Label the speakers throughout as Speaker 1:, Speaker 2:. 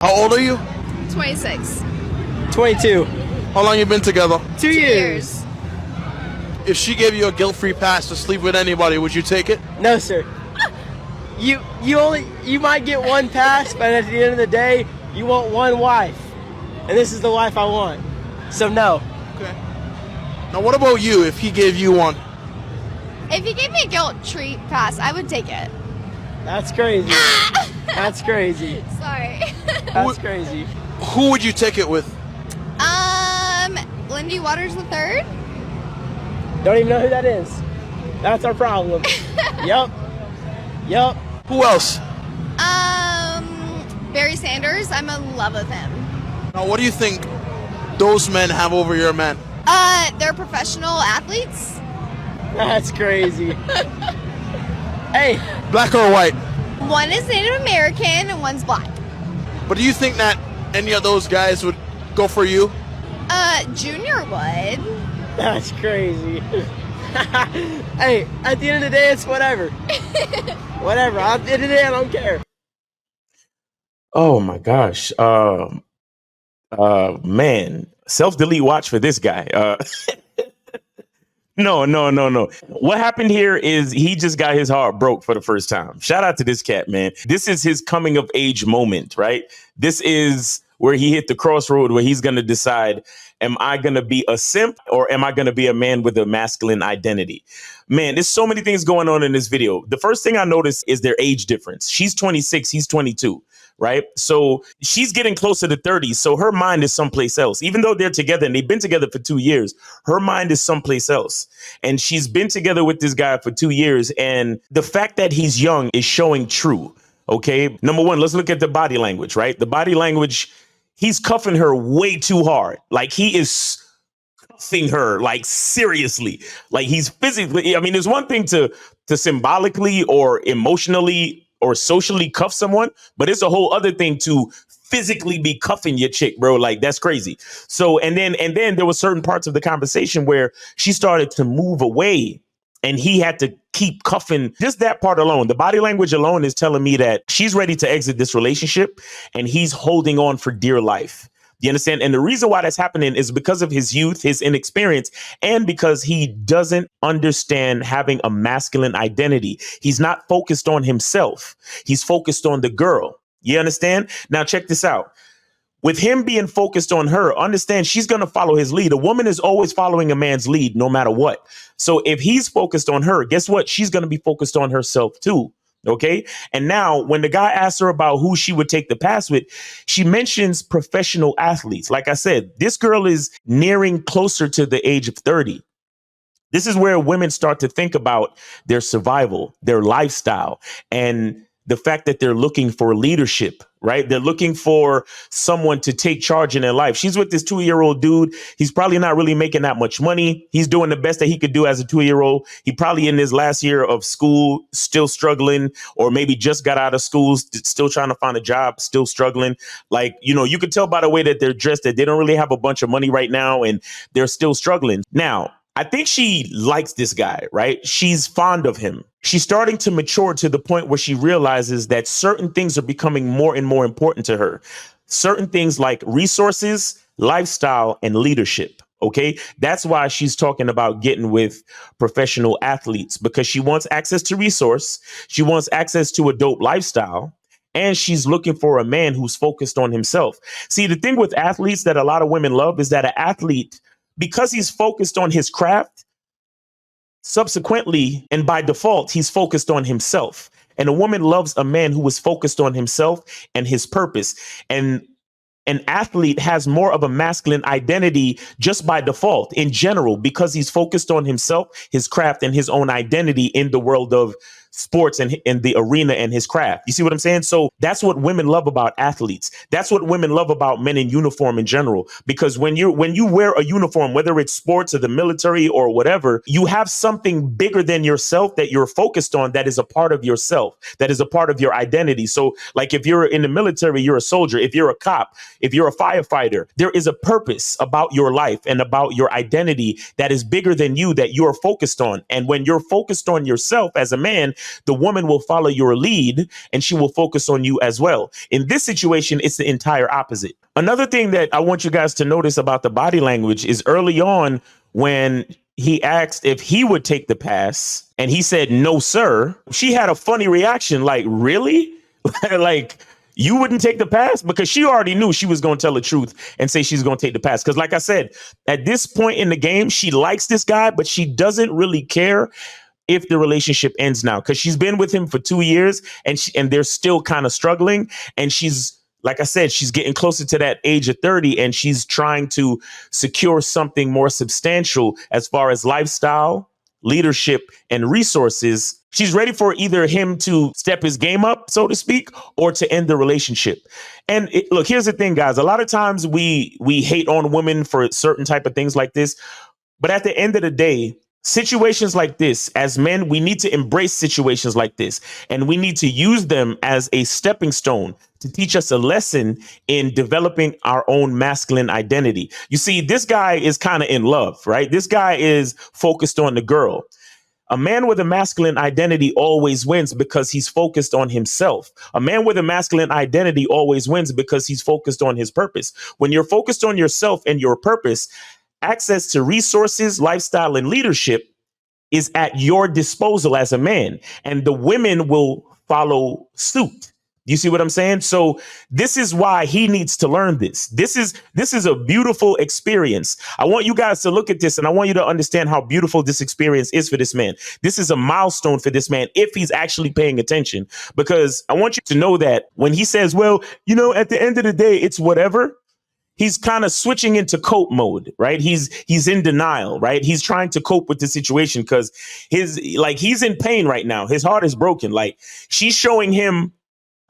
Speaker 1: How old are you?
Speaker 2: 26.
Speaker 3: 22.
Speaker 1: How long you been together?
Speaker 3: 2 years.
Speaker 1: If she gave you a guilt-free pass to sleep with anybody, would you take it?
Speaker 3: No, sir. You might get one pass, but at the end of the day, you want one wife. And this is the wife I want. So no.
Speaker 1: Okay. Now what about you if he gave you one?
Speaker 2: If you gave me a guilt treat pass, I would take it.
Speaker 3: That's crazy. That's crazy.
Speaker 2: Sorry.
Speaker 3: That's crazy.
Speaker 1: Who would you take it with?
Speaker 2: Lindy Waters III?
Speaker 3: Don't even know who that is. That's our problem. Yup.
Speaker 1: Who else?
Speaker 2: Barry Sanders. I'm in love with him.
Speaker 1: Now what do you think those men have over your men?
Speaker 2: They're professional athletes.
Speaker 3: That's crazy. Hey.
Speaker 1: Black or white?
Speaker 2: One is Native American and one's black.
Speaker 1: But do you think that any of those guys would go for you?
Speaker 2: Junior would.
Speaker 3: That's crazy. Hey, at the end of the day, it's whatever. Whatever. At the end of the day, I don't care.
Speaker 4: Oh my gosh. Man, self-delete watch for this guy. No. What happened here is he just got his heart broke for the first time. Shout out to this cat, man. This is his coming of age moment, right? This is where he hit the crossroad where he's going to decide, am I going to be a simp or am I going to be a man with a masculine identity? Man, there's so many things going on in this video. The first thing I noticed is their age difference. She's 26, he's 22. Right. So she's getting closer to 30. So her mind is someplace else. Even though they're together and they've been together for 2 years, her mind is someplace else. And she's been together with this guy for 2 years. And the fact that he's young is showing true. OK, number one, let's look at the body language. Right. The body language. He's cuffing her way too hard. Like he is cuffing her like seriously, like he's physically. I mean, there's one thing to symbolically or emotionally or socially cuff someone, but it's a whole other thing to physically be cuffing your chick, bro. Like that's crazy. So and then there were certain parts of the conversation where she started to move away and he had to keep cuffing. Just that part alone, the body language alone is telling me that she's ready to exit this relationship and he's holding on for dear life. You understand? And the reason why that's happening is because of his youth, his inexperience, and because he doesn't understand having a masculine identity. He's not focused on himself. He's focused on the girl. You understand? Now, check this out. With him being focused on her, understand she's going to follow his lead. A woman is always following a man's lead, no matter what. So if he's focused on her, guess what? She's going to be focused on herself, too. OK, and now when the guy asks her about who she would take the pass with, she mentions professional athletes. Like I said, this girl is nearing closer to the age of 30. This is where women start to think about their survival, their lifestyle, and the fact that they're looking for leadership, right? They're looking for someone to take charge in their life. She's with this 2-year-old dude. He's probably not really making that much money. He's doing the best that he could do as a 2-year-old. He probably in his last year of school, still struggling, or maybe just got out of school, still trying to find a job, still struggling. Like, you know, you could tell by the way that they're dressed that they don't really have a bunch of money right now and they're still struggling. Now, I think she likes this guy, right? She's fond of him. She's starting to mature to the point where she realizes that certain things are becoming more and more important to her. Certain things like resources, lifestyle, and leadership. OK, that's why she's talking about getting with professional athletes, because she wants access to resource. She wants access to a dope lifestyle. And she's looking for a man who's focused on himself. See, the thing with athletes that a lot of women love is that an athlete, because he's focused on his craft, subsequently and by default, he's focused on himself. And a woman loves a man who is focused on himself and his purpose. And an athlete has more of a masculine identity just by default in general, because he's focused on himself, his craft, and his own identity in the world of sports and in the arena and his craft. You see what I'm saying? So that's what women love about athletes. That's what women love about men in uniform in general, because when you wear a uniform, whether it's sports or the military or whatever, you have something bigger than yourself that you're focused on, that is a part of yourself, that is a part of your identity. So like if you're in the military, you're a soldier. If you're a cop, if you're a firefighter, there is a purpose about your life and about your identity that is bigger than you, that you're focused on. And when you're focused on yourself as a man, the woman will follow your lead and she will focus on you as well. In this situation, it's the entire opposite. Another thing that I want you guys to notice about the body language is early on when he asked if he would take the pass and he said, no, sir. She had a funny reaction like, really? Like, you wouldn't take the pass? Because she already knew she was going to tell the truth and say she's going to take the pass. Because like I said, at this point in the game, she likes this guy, but she doesn't really care if the relationship ends now, because she's been with him for 2 years and they're still kind of struggling. And she's, like I said, she's getting closer to that age of 30 and she's trying to secure something more substantial as far as lifestyle, leadership, and resources. She's ready for either him to step his game up, so to speak, or to end the relationship. And look, here's the thing, guys. A lot of times we hate on women for certain type of things like this. But at the end of the day, situations like this, as men, we need to embrace situations like this. And we need to use them as a stepping stone to teach us a lesson in developing our own masculine identity. You see, this guy is kind of in love, right? This guy is focused on the girl. A man with a masculine identity always wins because he's focused on himself. A man with a masculine identity always wins because he's focused on his purpose. When you're focused on yourself and your purpose, access to resources, lifestyle, and leadership is at your disposal as a man, and the women will follow suit. You see what I'm saying? So this is why he needs to learn this. This is a beautiful experience. I want you guys to look at this and I want you to understand how beautiful this experience is for this man. This is a milestone for this man if he's actually paying attention, because I want you to know that when he says, well, at the end of the day, it's whatever. He's kind of switching into cope mode, right? He's in denial, right? He's trying to cope with the situation because he's in pain right now. His heart is broken. Like, she's showing him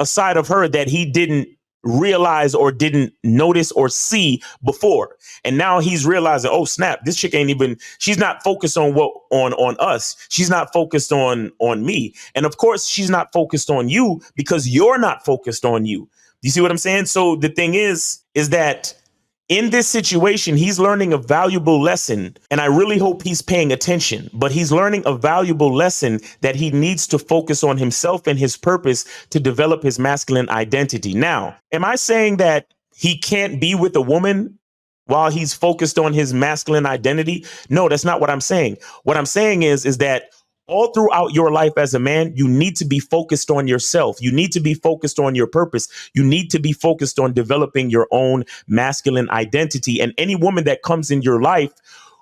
Speaker 4: a side of her that he didn't realize or didn't notice or see before. And now he's realizing, oh, snap, this chick she's not focused on on us. She's not focused on me. And of course, she's not focused on you because you're not focused on you. Do you see what I'm saying? So the thing is that in this situation, he's learning a valuable lesson, and I really hope he's paying attention, but he's learning a valuable lesson that he needs to focus on himself and his purpose to develop his masculine identity. Now, am I saying that he can't be with a woman while he's focused on his masculine identity? No, that's not what I'm saying. What I'm saying is that all throughout your life as a man, you need to be focused on yourself. You need to be focused on your purpose. You need to be focused on developing your own masculine identity. And any woman that comes in your life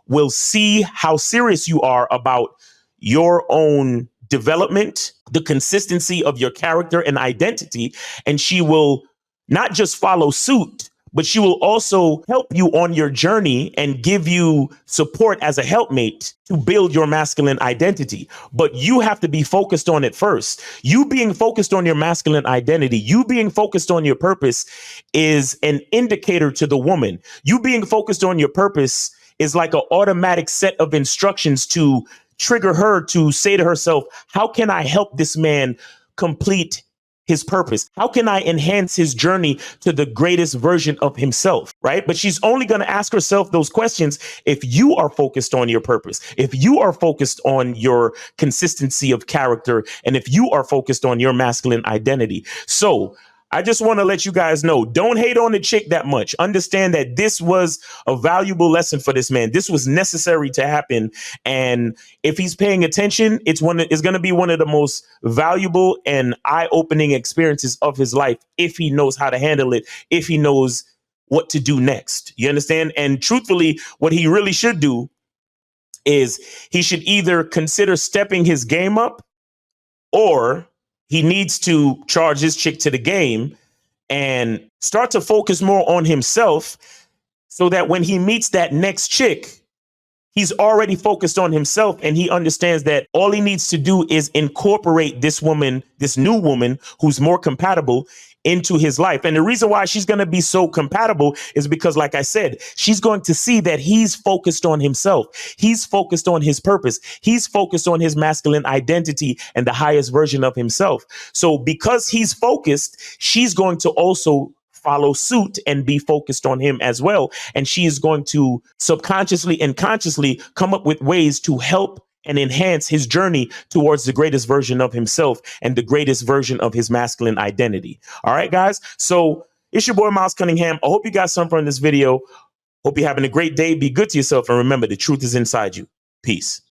Speaker 4: will see how serious you are about your own development, the consistency of your character and identity. And she will not just follow suit, but she will also help you on your journey and give you support as a helpmate to build your masculine identity. But you have to be focused on it first. You being focused on your masculine identity, you being focused on your purpose is an indicator to the woman. You being focused on your purpose is like an automatic set of instructions to trigger her to say to herself, how can I help this man complete his purpose? How can I enhance his journey to the greatest version of himself? Right. But she's only going to ask herself those questions if you are focused on your purpose, if you are focused on your consistency of character, and if you are focused on your masculine identity. So I just want to let you guys know, don't hate on the chick that much. Understand that this was a valuable lesson for this man. This was necessary to happen. And if he's paying attention, it's going to be one of the most valuable and eye-opening experiences of his life if he knows how to handle it, if he knows what to do next. You understand? And truthfully, what he really should do is he should either consider stepping his game up, or he needs to charge this chick to the game and start to focus more on himself so that when he meets that next chick, he's already focused on himself and he understands that all he needs to do is incorporate this woman, this new woman who's more compatible into his life. And the reason why she's going to be so compatible is because, like I said, she's going to see that he's focused on himself. He's focused on his purpose. He's focused on his masculine identity and the highest version of himself. So because he's focused, she's going to also follow suit and be focused on him as well. And she is going to subconsciously and consciously come up with ways to help and enhance his journey towards the greatest version of himself and the greatest version of his masculine identity. All right, guys. So it's your boy, Miles Cunningham. I hope you got something from this video. Hope you're having a great day. Be good to yourself. And remember, the truth is inside you. Peace.